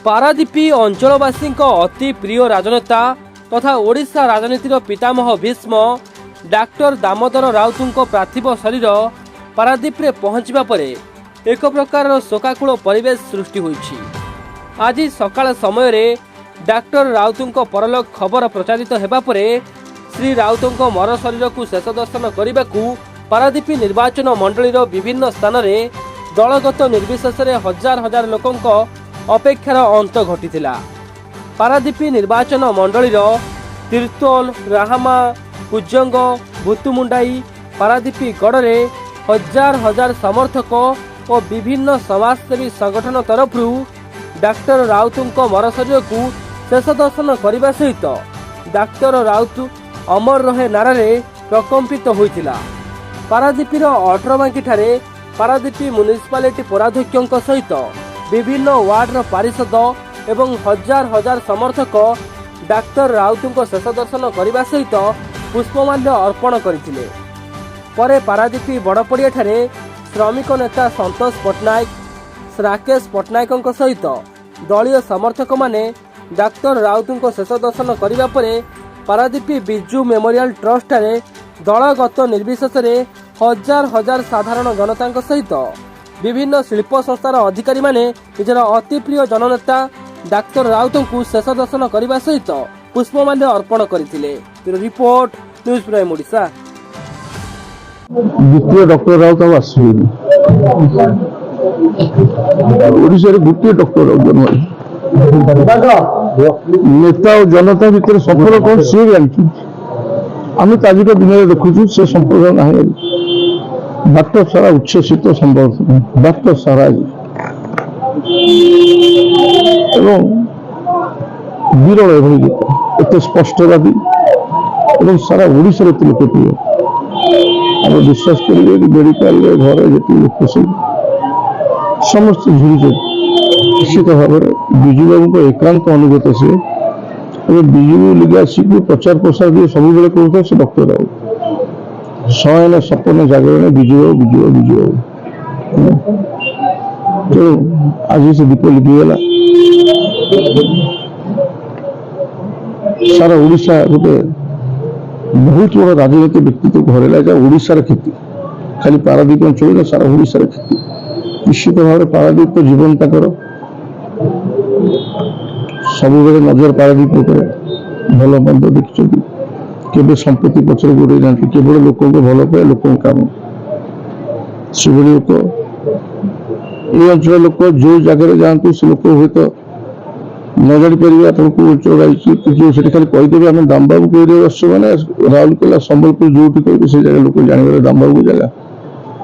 पारादीपी अंचलवासी अति प्रिय राजनेता तथा ओडिशा राजनीतिर पितामह भीष्म डॉक्टर दामोदर राउतों पार्थिव शरीर पारादीप रे पहुंचवा परे एक प्रकार शोकाकूल परिवेश सृष्टि होइछि। आज सकाळ समय रे डॉक्टर राउतों परलोक खबर प्रचारित हेबा परे श्री राउतों मर शरीर को शेष दर्शन करने को पारादीपी निर्वाचन मंडलीर विभिन्न स्थान में दलगत निर्विशेष हजार हजार लोकों अपेक्षार अंत घटी। पारादीपी निर्वाचन मंडलीर तीर्तोल राहामा कुजंग भूतुमुंडाई पारादीपी गड़े हजार हजार समर्थक और विभिन्न समाजसेवी संगठन तरफ डॉक्टर राउतों मर शरीर को शेष दर्शन करने सहित डॉक्टर राउत अमर रहे नारे प्रकंपित होइथिला। पारादीपीर अठरबांकी ठारे पारादीपी म्युनिसिपालिटी पौराध्यक्षों सहित विभिन्न वार्डर पारिषद एवं हजार हजार समर्थक डॉक्टर राउतों शेष दर्शन करने सहित पुष्पमाल्य अर्पण करथिले। परे पारादीपी बड़पड़िया ठारे श्रमिक नेता संतोष पट्टनायक राकेश पट्टनायकों सहित दलीय समर्थक माने डॉक्टर राउतों शेष दर्शन करने पर पारादीपी बिजू मेमोरियल ट्रस्ट ठारे दलगत निर्विशेष हजार हजार साधारण जनता सहित विभिन्न शिल्प संस्थार अधिकारी माने निजर अति प्रिय जननेता डॉक्टर राउतों को शेष दर्शन करने सहित पुष्पमाल्य अर्पण करथिले। Report news prime Odisha. द्वितीय डॉक्टर राउत ओडिशा गोटे डॉक्टर राउत जन्म नेता और जनता भितर सफल कौन सी जानती आम तो आज दिन में देखुचु से संपर्क ना बात सारा उच्छेसित संपर्क बात सारा विरल एभली गीत एत स्पष्टवादी और सारा ओडिशा एत लोकप्रिय आम विश्वास करेंगे कि मेडिकल घर जी लोक समस्त झुरी निश्चित भाव में विजु बाबू को एकांत अनुगत से विजु लिगासी को प्रचार प्रसार दिए सब बेले कहता से डॉक्टर राउत शयन सपन जागरण विजु बाबू विजु बाबू तो आज से दीप लिखिगला सारा ओडिशा गोटे बहुत बड़ा राजनीतिक व्यक्तित्व घरेला जहाँ ओडिशार खेती खाली पारादीप अंचल सारा ओडिशार खेती निश्चित भाव में पारादीप जीवन तक सब नजर पारादीप भल मंद देखते केवल संपत्ति पचर गोड़े जाती केवल लोक भल पाए लोक काम से लोक ये अंचल लोक जो जगह जातु से लोक हुए तो न जानी पारे आपको अंचल खाली कहीदेवी आम दाम बाबू कहीदेव आसने राउरकेला संबलपुर जो कहे से जगह लोक जानवर दाम बाबू जगह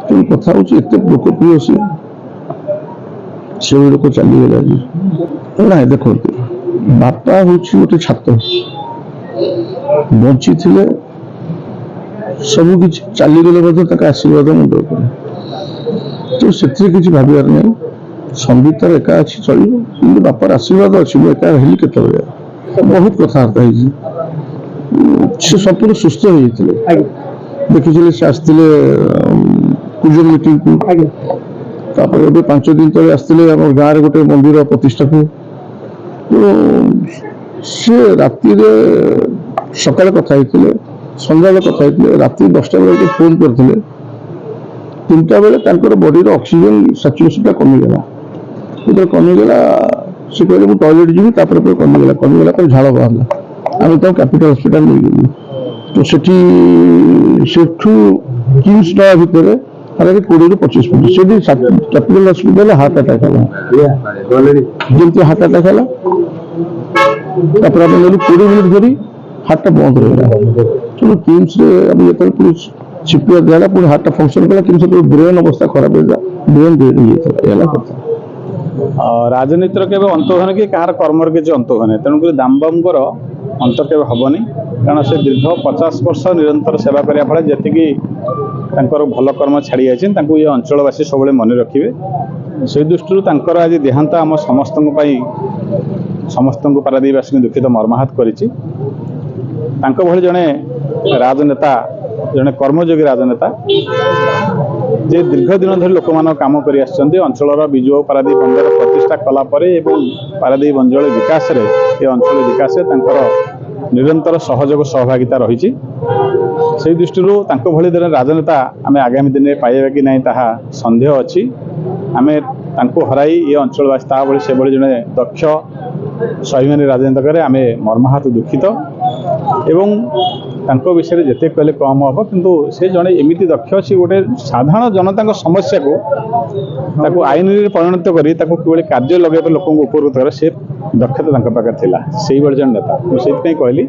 तेणु कथा हूँ लोकप्रिय से लोक चलीगला ना देखो बापा हूँ गोटे छात्र बची थे सबकि चलीगले आशीर्वाद मुंड तो से किसी भावार नहीं संविधान एका अच्छी चलो बापार आशीर्वाद अच्छी मुझे हेली के बहुत कथबार्ता से संपूर्ण सुस्थ होते देखी से आसते पूजो मीटिंग को 5 दिन तले आसते आम गाँव गोटे मंदिर प्रतिष्ठा को तो सी राति सकाल कथा सन्ध्या कथा राति 10टा बेले फोन करते 3टा बेले बॉडी ऑक्सीजन सैचुरेशन कमीगला जो कमीगला सी कहले मुझे टॉयलेट जी कमीगला झाड़ बाहर आम कैपिटल हॉस्पिटल नहीं गलु तो सेठू किम्स नया भितर 20 ରୁ 25 मिनट से कैपिटल हॉस्पिटल हार्ट अटैक जमी हार्ट अटैक है 20 मिनट धरी हार्ट बंद रहा तेणु किम्स जो छिपिया दिया पुणी हार्ट फंक्शन कला किम्स ब्रेन अवस्था खराब ब्रेन डेड कथा राजनीतिर के अंत होने कि कहार कर्मर किसी अंत होने तेणुक दामबाबूर अंत के हेनी कारण से दीर्घ 50 वर्ष निरंतर सेवा करने फल जी भल कर्म छाड़ी जाती ये अंचलवासी सब मन रखिए से दृष्टि आज देहांत आम समस्त पारादीपवासी दुखित मर्माहत कर जड़े राजनेता जड़े कर्मयोगी राजनेता ଯେ ଦୀର୍ଘ ଦିନ ଧରି ଲୋକମାନଙ୍କ କାମ କରି ଆସିଛନ୍ତି। ଅଞ୍ଚଳର ବିଜୁ ପାରାଦୀପ ବନ୍ଦର ପ୍ରତିଷ୍ଠା କଲା ପରେ ଏବଂ ପାରାଦୀପ ଅଞ୍ଚଳ ବିକାଶରେ ଏ ଅଞ୍ଚଳ ବିକାଶରେ ତାଙ୍କର ନିରନ୍ତର ସହଯୋଗ ସହଭାଗିତା ରହିଛି। ସେହି ଦୃଷ୍ଟିରୁ ତାଙ୍କ ଭଳି ଜଣେ ରାଜନେତା ଆମେ ଆଗାମୀ ଦିନରେ ପାଇବା କି ନାହିଁ ତାହା ସନ୍ଦେହ ଅଛି। ଆମେ ତାଙ୍କୁ ହରାଇ ଏ ଅଞ୍ଚଳବାସୀ ତା ଭଳି ସେଭଳି ଜଣେ ଦକ୍ଷ ସ୍ୱାଭିମାନୀ ରାଜନେତାରେ ଆମେ ମର୍ମାହତ ଦୁଃଖିତ ଏବଂ ତାଙ୍କ ବିଷୟରେ ଯେତେ କହିଲେ କମ୍ ହେବ। କିନ୍ତୁ ସେ ଜଣେ ଏମିତି ଦକ୍ଷ ଅଛି, ଗୋଟେ ସାଧାରଣ ଜନତାଙ୍କ ସମସ୍ୟାକୁ ତାକୁ ଆଇନରେ ପରିଣତ କରି ତାକୁ କିଭଳି କାର୍ଯ୍ୟ ଲଗାଇବା ଲୋକଙ୍କୁ ଉପକୃତ କରେ ସେ ଦକ୍ଷତା ତାଙ୍କ ପାଖରେ ଥିଲା। ସେଇଭଳି ଜଣେ ନେତା। ମୁଁ ସେଇଥିପାଇଁ କହିଲି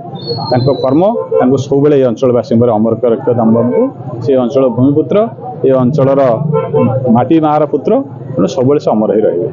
ତାଙ୍କ କର୍ମ ତାଙ୍କୁ ସବୁବେଳେ ଏ ଅଞ୍ଚଳବାସୀଙ୍କର ଅମର ରଖିବ ଦାମବାବୁଙ୍କୁ। ସେ ଅଞ୍ଚଳ ଭୂମିପୁତ୍ର, ଏ ଅଞ୍ଚଳର ମାଟି ମାଆର ପୁତ୍ର, ତେଣୁ ସବୁବେଳେ ସେ ଅମର ହୋଇ ରହିବେ।